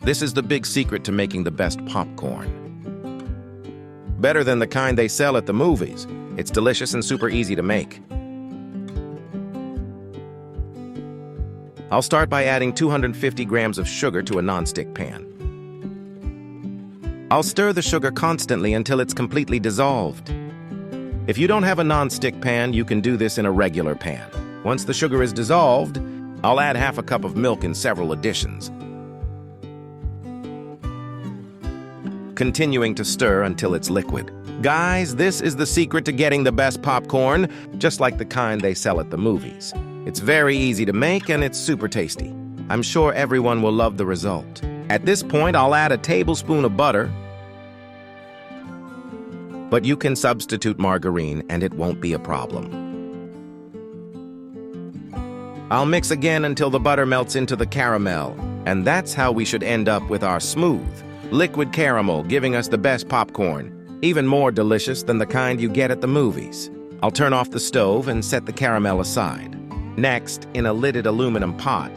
This is the big secret to making the best popcorn. Better than the kind they sell at the movies. It's delicious and super easy to make. I'll start by adding 250 grams of sugar to a nonstick pan. I'll stir the sugar constantly until it's completely dissolved. If you don't have a nonstick pan, you can do this in a regular pan. Once the sugar is dissolved, I'll add half a cup of milk in several additions, continuing to stir until it's liquid. Guys, this is the secret to getting the best popcorn, just like the kind they sell at the movies. It's very easy to make and it's super tasty. I'm sure everyone will love the result. At this point, I'll add a tablespoon of butter, but you can substitute margarine and it won't be a problem. I'll mix again until the butter melts into the caramel, and that's how we should end up with our smooth, liquid caramel, giving us the best popcorn, even more delicious than the kind you get at the movies. I'll turn off the stove and set the caramel aside. Next, in a lidded aluminum pot,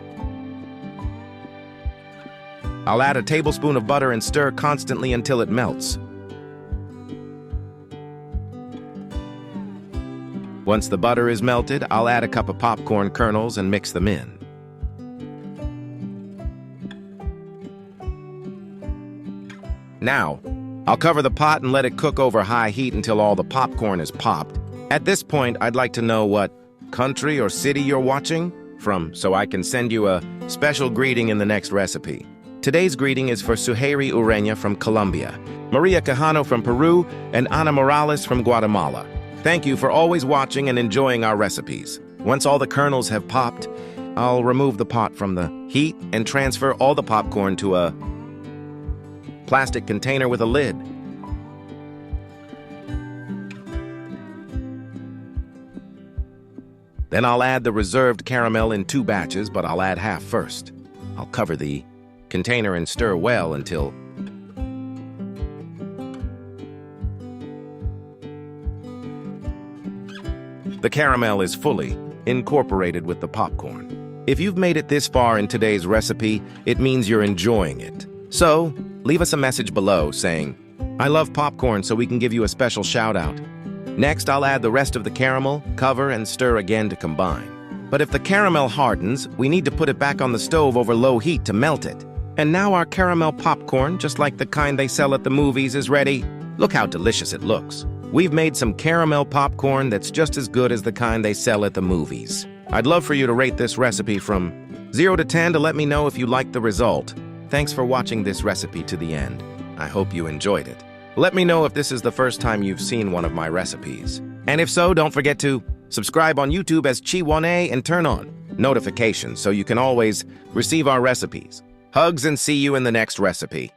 I'll add a tablespoon of butter and stir constantly until it melts. Once the butter is melted, I'll add a cup of popcorn kernels and mix them in. Now, I'll cover the pot and let it cook over high heat until all the popcorn is popped. At this point, I'd like to know what country or city you're watching from, so I can send you a special greeting in the next recipe. Today's greeting is for Suheiri Ureña from Colombia, Maria Cajano from Peru, and Ana Morales from Guatemala. Thank you for always watching and enjoying our recipes. Once all the kernels have popped, I'll remove the pot from the heat and transfer all the popcorn to a plastic container with a lid. Then I'll add the reserved caramel in 2 batches, but I'll add half first. I'll cover the container and stir well until the caramel is fully incorporated with the popcorn. If you've made it this far in today's recipe, it means you're enjoying it. So, leave us a message below saying, "I love popcorn," so we can give you a special shout out. Next, I'll add the rest of the caramel, cover, and stir again to combine. But if the caramel hardens, we need to put it back on the stove over low heat to melt it. And now our caramel popcorn, just like the kind they sell at the movies, is ready. Look how delicious it looks. We've made some caramel popcorn that's just as good as the kind they sell at the movies. I'd love for you to rate this recipe from 0 to 10 to let me know if you liked the result. Thanks for watching this recipe to the end. I hope you enjoyed it. Let me know if this is the first time you've seen one of my recipes. And if so, don't forget to subscribe on YouTube as Chi1A and turn on notifications so you can always receive our recipes. Hugs and see you in the next recipe.